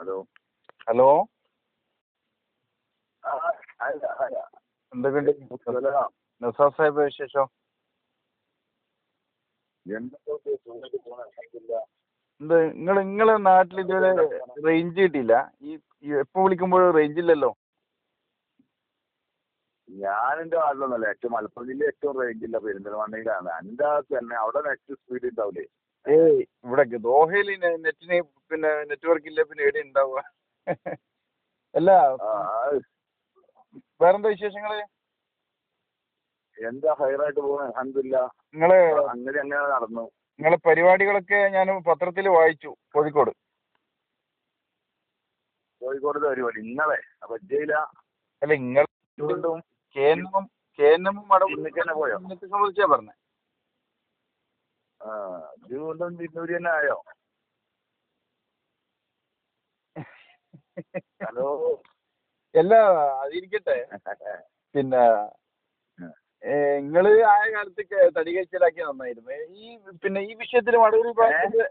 Hello hello, ആ, അല്ല, അല്ല. എന്തൊക്കെയുണ്ട് ഹലോ. നസാർ സാഹിബ് വിശേഷം? എന്തൊക്കെ സുഖമായിട്ട് പോണു, അൽഹംദുലില്ലാ. എന്ത് നിങ്ങളെ നാട്ടിൽ ഇതുവരെ റേഞ്ച് കിട്ടിയില്ല? എപ്പോ വിളിക്കുമ്പോഴും റേഞ്ച് ഇല്ലല്ലോ. ഞാൻ എന്റെ നാട്ടിലൊന്നല്ല, ഏറ്റവും മലപ്പുറം ജില്ല ഏറ്റവും റേഞ്ചില്ല പെരിന്തൽമണ്ണയിലാണ്. എന്റെ തന്നെ അവിടെ നെറ്റ് സ്പീഡ് ഉണ്ടാവില്ലേ? ഏയ് ഇവിടെ ദോഹയിൽ നെറ്റിന് നെറ്റ്വർക്ക് ഇല്ല, പിന്നെ എവിടെ ഉണ്ടാവുക? അല്ല, വേറെന്താ വിശേഷങ്ങള്? എന്താ ഹൈറായിട്ട് പോകുന്നത്, അൽഹംദുലില്ലാ. നിങ്ങള് അങ്ങനെ നടന്നു. നിങ്ങളെ പരിപാടികളൊക്കെ ഞാൻ പത്രത്തിൽ വായിച്ചു. കോഴിക്കോട് പരിപാടി ഇന്നലെ അപ്പൊ ജയില അല്ല, നിങ്ങൾ വീണ്ടും പോയോ? സംബന്ധിച്ചാ പറഞ്ഞേ. വീണ്ടും തിന്നൂരി തന്നെ ആയോ? ഹലോ. അല്ല, അതിരിക്കട്ടെ. പിന്നെ നിങ്ങള് ആയ കാലത്ത് തടി കഴിച്ചിലാക്കി നന്നായിരുന്നു. ഈ വിഷയത്തിൽ വടൂർ വിഭാഗത്തിന്റെ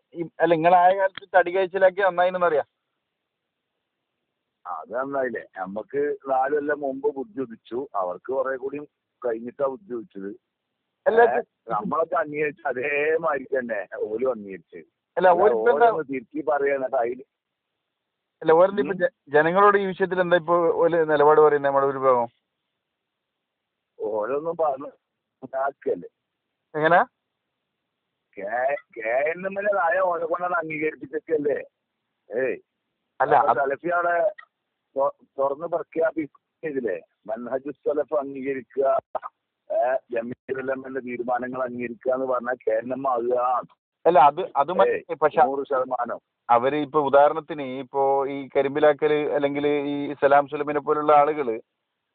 അല്ല, നിങ്ങളായ കാലത്ത് തടി കഴിച്ചിലാക്കി നന്നായിരുന്നു അറിയാം. അത് നന്നായില്ലേ. നമ്മക്ക് 4 കൊല്ലം മുമ്പ് ബുദ്ധി ഉദിച്ചു, അവർക്ക് കുറെ കൂടി കഴിഞ്ഞിട്ടാ ബുദ്ധി ഉദിച്ചത്. നമ്മളൊക്കെ അംഗീകരിച്ചു, അതേമാതിരി തന്നെ ഓലും അംഗീകരിച്ച്. തിരുത്തി പറയാന്നിട്ട് അതില് അല്ല, ഓരോ ജനങ്ങളോട് ഈ വിഷയത്തിൽ എന്താ ഇപ്പൊ നിലപാട് പറയുന്നത് നമ്മുടെ ഒരു വിഭാഗം? ഓരോന്നും പറഞ്ഞല്ലേ. എങ്ങനെ KNM ആയ ഓരോ കൊണ്ടാണ് അംഗീകരിപ്പിച്ചല്ലേ? അല്ല, സലഫിയുടെ തുറന്ന് പ്രഖ്യാപിച്ചില്ലേ, മൻഹജുസ് സലഫ് അംഗീകരിക്കുക, ജമീഅത്തുൽ ഉലമയുടെ തീരുമാനങ്ങൾ അംഗീകരിക്കുക എന്ന് പറഞ്ഞാൽ KNM ആകുക. അല്ല, അത് പക്ഷെ 100%. അവര് ഇപ്പൊ ഉദാഹരണത്തിന് ഇപ്പോ ഈ കരിമ്പിലാക്കല് അല്ലെങ്കിൽ ഈ സലാം സുലമിനെ പോലുള്ള ആളുകള്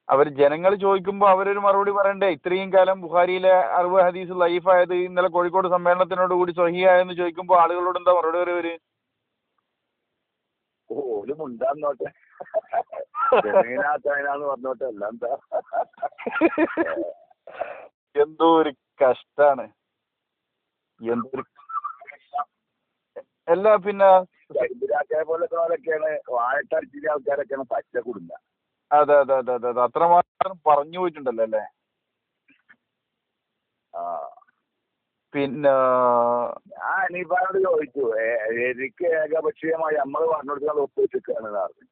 അവർ ജനങ്ങൾ ചോദിക്കുമ്പോൾ അവരൊരു മറുപടി പറയണ്ടേ? ഇത്രയും കാലം ബുഖാരിയിലെ 60 ഹദീസ് ലൈഫായത് ഇന്നലെ കോഴിക്കോട് സമ്മേളനത്തിനോട് കൂടി സ്വഹിയായെന്ന് ചോദിക്കുമ്പോൾ ആളുകളോട് എന്താ മറുപടി പറയവര്? ഓലും ഉണ്ടാന്നോട്ടെ, പറഞ്ഞോട്ടെ, എല്ലാം എന്താ. എന്തോ ഒരു കഷ്ടാണ്. എല്ലാ പിന്നെ പോലൊക്കെയാണ് വാഴട്ടടിച്ചിട്ട് ആൾക്കാരൊക്കെയാണ് പച്ച കുടുങ്ങ. അതെ, അത്രമാത്രം പറഞ്ഞു പോയിട്ടുണ്ടല്ലോ അല്ലേ. പിന്നെ ഞാൻ അനീഫാനോട് ചോദിച്ചു, എനിക്ക് ഏകപക്ഷീയമായി നമ്മള് പറഞ്ഞെടുത്താൽ ഒപ്പിച്ചിരിക്കുകയാണ് പറഞ്ഞു.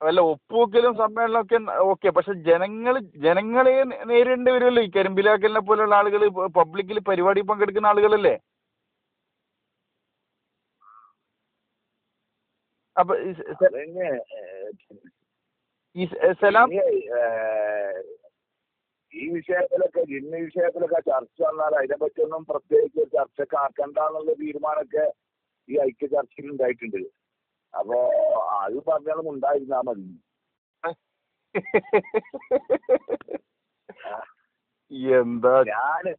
അല്ല ഒപ്പുവെക്കലും സമ്മേളനമൊക്കെ ഓക്കെ, പക്ഷെ ജനങ്ങളെ നേരിടേണ്ടി വരുമല്ലോ. ഈ കരിമ്പിലാക്കലിനെ പോലുള്ള ആളുകൾ പബ്ലിക്കിൽ പരിപാടി പങ്കെടുക്കുന്ന ആളുകളല്ലേ. അപ്പൊ ഈ വിഷയത്തിലൊക്കെ ചർച്ച വന്നാൽ അതിനെ പറ്റിയൊന്നും പ്രത്യേകിച്ച് ചർച്ചക്ക് ആക്കണ്ടെന്നുള്ള തീരുമാനമൊക്കെ ഈ ഐക്യ ചർച്ചയിൽ ഉണ്ടായിട്ടുണ്ട്. അപ്പൊ അത് പറഞ്ഞാലും ഉണ്ടായിരുന്നാ മതി. എന്താ ഞാന്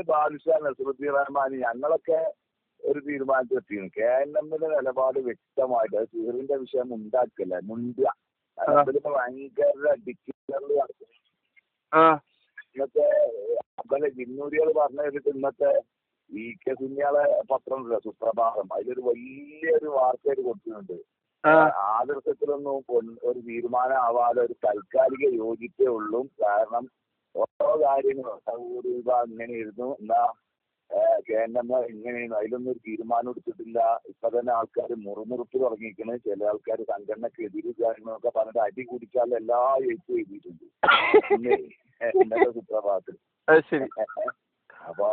ബാദുഷാ നസറുദ്ദീൻ റഹ്മാനി ഞങ്ങളൊക്കെ ഒരു തീരുമാനത്തിലെത്തിയിരുന്നു. KNMന്റെ നിലപാട് വ്യക്തമായിട്ട് അത് സിഹറിന്റെ വിഷയം ഉണ്ടാക്കില്ല, മുണ്ടുക. അതിലിപ്പോ ഭയങ്കര ഡിക്റ്റേറ്ററിൽ നടക്കുന്നു. ഇന്നത്തെ അപ്പലെ ജിന്നൂരികൾ പറഞ്ഞു കേട്ടിട്ട് ഇന്നത്തെ VK സുന്യാളെ പത്രം ഉണ്ടല്ലോ, സുപ്രഭാതം, അതിലൊരു വലിയൊരു വാർത്തയായിട്ട് കൊടുക്കുന്നുണ്ട്. ആദർശത്തിലൊന്നും ഒരു തീരുമാനം ആവാതെ ഒരു താൽക്കാലിക യോജിപ്പേ ഉള്ളൂ. കാരണം ഓരോ കാര്യങ്ങളും അങ്ങനെയായിരുന്നു, എന്നാ KNM ഇങ്ങനെയായിരുന്നു, അതിലൊന്നും ഒരു തീരുമാനം എടുത്തിട്ടില്ല. ഇപ്പൊ തന്നെ ആൾക്കാർ മുറുമുറുപ്പ് തുടങ്ങിയിരിക്കണ്. ചില ആൾക്കാർ സംഘടനക്ക് എതിര് കാര്യങ്ങളൊക്കെ പറഞ്ഞിട്ട് അടി കുടിച്ചാൽ എല്ലാ എഴുത്തും എഴുതിയിട്ടുണ്ട് ഇന്നത്തെ സുപ്രഭാതത്തിൽ. അപ്പൊ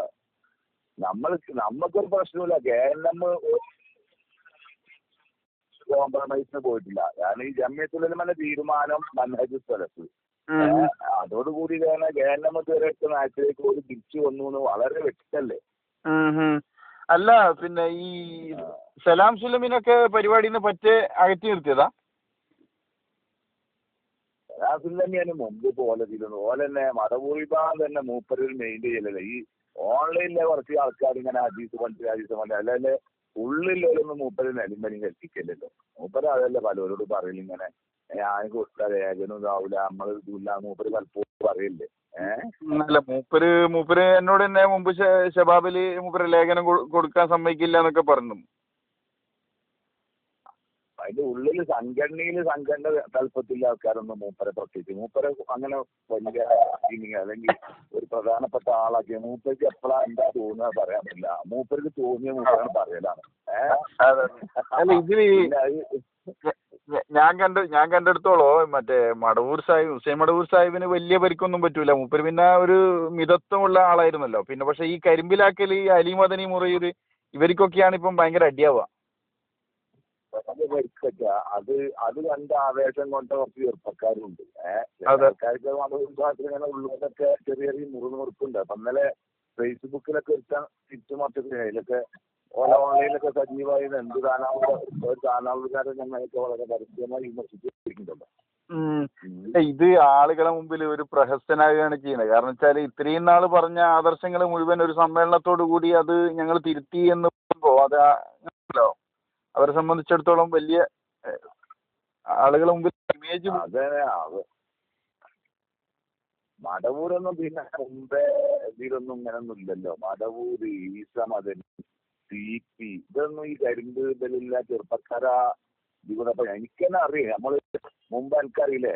നമുക്കൊരു പ്രശ്നമില്ല. KNM കോംപ്രമൈസിന് പോയിട്ടില്ല. കാരണം ഈ ജമീഅത്തുൽ ഉലമയുടെ തീരുമാനം മൻഹജുസ് സലഫ്, അതോടുകൂടി തന്നെ KNM ഇതുവരെ നാട്ടിലേക്ക് ഒരു തിരിച്ചു വന്നു വളരെ വ്യക്തല്ലേ. അല്ല, പിന്നെ ഈ സലാം സുലമിനൊക്കെ പരിപാടിന്ന് പറ്റേ അകറ്റി നിർത്തിയതാ? സലാം സുലമിന് മുമ്പ് പോലെ തീരുന്നു പോലെ തന്നെ മതഭൂരിഭാഗം തന്നെ മൂപ്പര് മെയിൻറ്റെയിൻ ചെയ്യലല്ലേ. ഈ ഓൺലൈനിലെ കുറച്ച് ആൾക്കാർ ഇങ്ങനെ ഹദീസ് പണ്ട് അല്ലെ ഉള്ളിലൊന്നും മൂപ്പര് നെലിമ്പനി കൽപ്പിക്കല്ലോ. മൂപ്പര് അതല്ലേ പലരോട് പറയില്ല, ഇങ്ങനെ ഞാൻ കൊടുത്ത ലേഖനം ഇതാവൂല നമ്മള് ഇതില്ല മൂപ്പര് പലപ്പോഴും പറയില്ലേ. അല്ല മൂപ്പര് എന്നോട് തന്നെ മുമ്പ് ഷബാബില് മൂപ്പര് ലേഖനം കൊടുക്കാൻ സമ്മതിക്കില്ല എന്നൊക്കെ പറഞ്ഞു. അതിന്റെ ഉള്ളില് സംഘടന തലപ്പത്തില്ല ആൾക്കാരൊന്നും മൂപ്പരെ പ്രത്യേകിച്ച് മൂപ്പരെ അങ്ങനെ വലിയ അല്ലെങ്കിൽ ഒരു പ്രധാനപ്പെട്ട ആളാക്കിയ മൂപ്പർക്ക് എപ്പോഴാ എന്താ തോന്നുക പറയാൻ പറ്റില്ല. മൂപ്പർക്ക് തോന്നിയ മൂപ്പരാണ് പറയലാണ്. അല്ല ഇതില് ഞാൻ കണ്ടെടുത്തോളം മറ്റേ മടവൂർ സാഹിബ് ഹുസൈൻ മടവൂർ സാഹിബിന് വലിയ പരിക്കൊന്നും പറ്റൂല. മൂപ്പര് പിന്നെ ഒരു മിതത്വമുള്ള ആളായിരുന്നല്ലോ. പിന്നെ പക്ഷെ ഈ കരിമ്പിലാക്കൽ ഈ അലി മദനി മുറയൂർ ഇവർക്കൊക്കെയാണ് ഇപ്പം ഭയങ്കര അടിയാവുക. അത് കണ്ട ആവേശം കൊണ്ട കുറച്ച് ചെറുപ്പക്കാരുണ്ട്. ആൾക്കാർക്ക് ഇങ്ങനെ ഉള്ളതൊക്കെ ചെറിയ ചെറിയ മുറിമുറുക്കുണ്ട്. അപ്പൊ ഇന്നലെ ഫേസ്ബുക്കിലൊക്കെ ചുറ്റുമറ്റൊക്കെ അതിലൊക്കെ ഓൺലൈനിലൊക്കെ സജീവമായി എന്ത് സ്ഥാനാർത്ഥിക്കാരെ ഞങ്ങളൊക്കെ വളരെ പരസ്യമായി വിമർശിച്ചിട്ടുണ്ടല്ലോ. ഇത് ആളുകളെ മുമ്പിൽ ഒരു പ്രഹസനാകുകയാണ് ചെയ്യുന്നത്. കാരണം വെച്ചാൽ ഇത്രയും നാൾ പറഞ്ഞ ആദർശങ്ങൾ മുഴുവൻ ഒരു സമ്മേളനത്തോടു കൂടി അത് ഞങ്ങൾ തിരുത്തി എന്ന് പറയുമ്പോൾ അത് അവരെ സംബന്ധിച്ചിടത്തോളം വലിയ ആളുകളെ മുമ്പിൽ ഇമേജ്. അതെ, മടവൂരൊന്നും പിന്നെ മുമ്പേ ഇതിലൊന്നും ഇങ്ങനൊന്നും ഇല്ലല്ലോ. മടവൂര്, ഈസമദൻ, CP ഇതൊന്നും ഈ കരിമ്പ് ഇതിലില്ല ചെറുപ്പക്കാരാ ഇവിടെ. എനിക്ക് തന്നെ അറിയാം. നമ്മള് മുമ്പ് എനിക്കറിയില്ലേ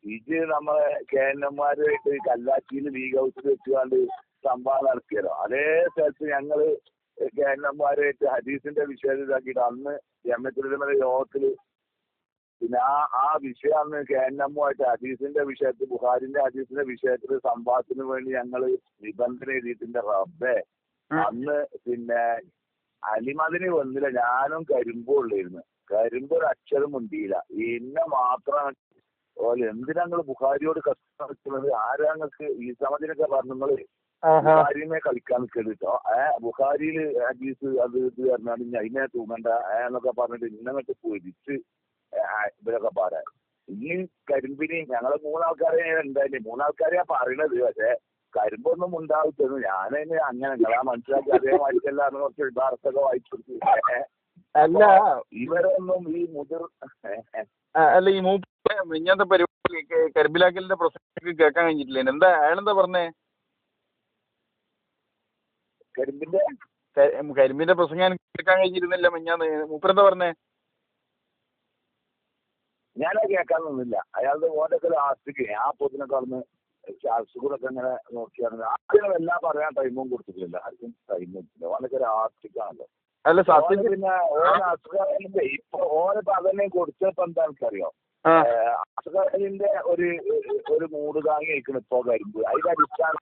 ഇജ് നമ്മളെ KNMമാരുമായിട്ട് കല്ലാച്ചിയിൽ ലീഗ് ഹൗസിൽ വെച്ചുകൊണ്ട് സംവാദം നടത്തിയല്ലോ. അതേ സ്ഥലത്ത് ഞങ്ങള് KNMമാരുമായിട്ട് ഹദീസിന്റെ വിഷയം ഇതാക്കിയിട്ട് അന്ന് ജമിയത്തുൽ യോഗത്തില് പിന്നെ ആ വിഷയം അന്ന് KNMമായിട്ട് ഹദീസിന്റെ വിഷയത്തിൽ ബുഖാരിന്റെ ഹദീസിന്റെ വിഷയത്തിൽ സംവാദത്തിന് വേണ്ടി ഞങ്ങള് നിബന്ധന എഴുതിയിട്ടുണ്ട്. റബ്ബേ അന്ന് പിന്നെ അലിമദിന് വന്നില്ല. ഞാനും കരിമ്പുള്ളായിരുന്നു. കരിമ്പ് ഒരു അക്ഷരം മുണ്ടിയില്ല. എന്നെ മാത്രമാണ് എന്തിനാ നിങ്ങൾ ബുഖാരിയോട് കഷ്ടപ്പെടുന്നത്? ആരാ നിങ്ങൾക്ക് ഈ സമയത്തിനൊക്കെ പറഞ്ഞു നിങ്ങള് ബുഖാരിനെ കളിക്കാൻ നിൽക്കരുത് കേട്ടോ. ബുഖാരിയില് ഹദീസ് അത് ഇത് പറഞ്ഞാൽ അതിനെ തൂങ്ങണ്ട എന്നൊക്കെ പറഞ്ഞിട്ട് ഇന്നങ്ങോട്ട് പൊരിച്ച് ഇവരൊക്കെ പറയാൻ. ഈ കരിമ്പിന് ഞങ്ങള് 3 ആൾക്കാരെ ഉണ്ടായില്ലേ. 3 ആൾക്കാരെയാ പറയണത്. പക്ഷെ കരിമ്പൊന്നും ഉണ്ടാവില്ലെന്ന് ഞാനതിന് അങ്ങനെ നിങ്ങളാ മനസ്സിലാക്കി അതേമാതിരിക്കല്ലാന്ന് കുറച്ച് ഇതാർത്തൊക്കെ വായിച്ചു കൊടുത്തു. അല്ല ഇവരൊന്നും ഈ അല്ല ഈ ഇങ്ങനത്തെ പരിപാടി കരിമ്പിലാക്കലിന്റെ പ്രസംഗം കേൾക്കാൻ കഴിഞ്ഞിട്ടില്ലേ? എന്താ അയാളെന്താ പറഞ്ഞേ? കരിമ്പിന്റെ പ്രസംഗം കേൾക്കാൻ കഴിഞ്ഞിരുന്നില്ല മിഞ്ഞാന്ന്. മൂപ്പരെന്താ പറഞ്ഞേ? ഞാനത് കേൾക്കാൻ നിന്നില്ല. അയാളുടെ ഓരൊക്കെ ലാസ്റ്റിക്ക് ആ പൊതിനെ കടന്ന് ഷാർസുകൂടൊക്കെ ഇങ്ങനെ നോക്കിയാണ്. ആർക്കും എല്ലാം പറയാൻ ടൈമും കൊടുത്തിട്ടില്ല. ആർക്കും ടൈമും ഇല്ല. ഓനൊക്കെ ലാസ്റ്റിക്കാണല്ലോ. അല്ല സത്യം പിന്നെ ഓരോ ഇപ്പൊ ഓരോ അതന്നെ കൊടുത്തപ്പോ എന്താ എനിക്കറിയോ അസുഖത്തിന്റെ ഒരു മൂട് താങ്ങി വയ്ക്കണം ഇപ്പോ കരിമ്പ്. അതിന്റെ അടിസ്ഥാനം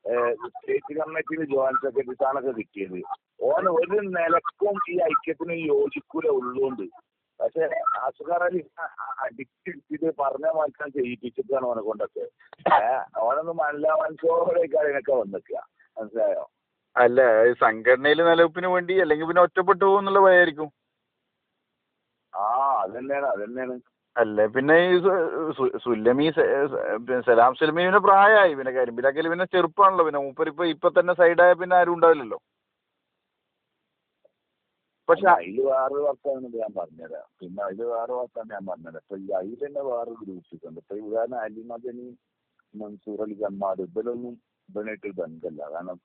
സ്റ്റേറ്റ് കമ്മിറ്റിയിൽ ജോയിന്റ് സെക്രട്ടറി സ്ഥാനൊക്കെ കിട്ടിയത്. ഓന് ഒരു നിലക്കും ഈ ഐക്യത്തിന് യോജിക്കൂല ഉള്ളുകൊണ്ട്. പക്ഷെ അസുഖാറലി അടിച്ചിട്ട് പറഞ്ഞ മാറ്റാൻ ചെയ്യിപ്പിച്ചിട്ടാണ് ഓനെ കൊണ്ടൊക്കെ. ഓനൊന്നും മനസ്സോടെയൊക്കെ അതിനൊക്കെ വന്നിക്കുക. മനസ്സിലായോ? അല്ല സംഘടനയിൽ നിലനിൽപ്പിന് വേണ്ടി അല്ലെങ്കിൽ പിന്നെ ഒറ്റപ്പെട്ടു പോകുന്നുള്ള ഭയമായിരിക്കും. അതന്നെയാണ്. അല്ലേ പിന്നെ ഈ സുല്ലമി സലാം സുലമീന് പ്രായമായി. പിന്നെ കരിമ്പിലാക്കൽ പിന്നെ ചെറുപ്പമാണല്ലോ. പിന്നെ മൂപ്പരിപ്പോ ഇപ്പൊ തന്നെ സൈഡായ പിന്നെ ആരും ഉണ്ടാവില്ലല്ലോ. പക്ഷെ അതില് വേറൊരു വർക്കാണ് ഞാൻ പറഞ്ഞുതരാം. പിന്നെ അതില് വേറെ വർക്കാണ് ഞാൻ പറഞ്ഞുതരാം. ഇപ്പൊ ഈ അതിൽ തന്നെ വേറൊരു ഗ്രൂപ്പിട്ടുണ്ട്. ഇപ്പൊ ഉദാഹരണം അലിമദനി, മൻസൂർ അലി ജമാൽ ഇവരൊന്നും ഇവനായിട്ട് ബന്ധമല്ല. കാരണം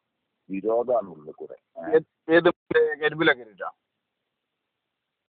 വിരോധമാണ് ഉള്ളത് കൂടെ. ഏത് കരിമ്പിലാക്കൽ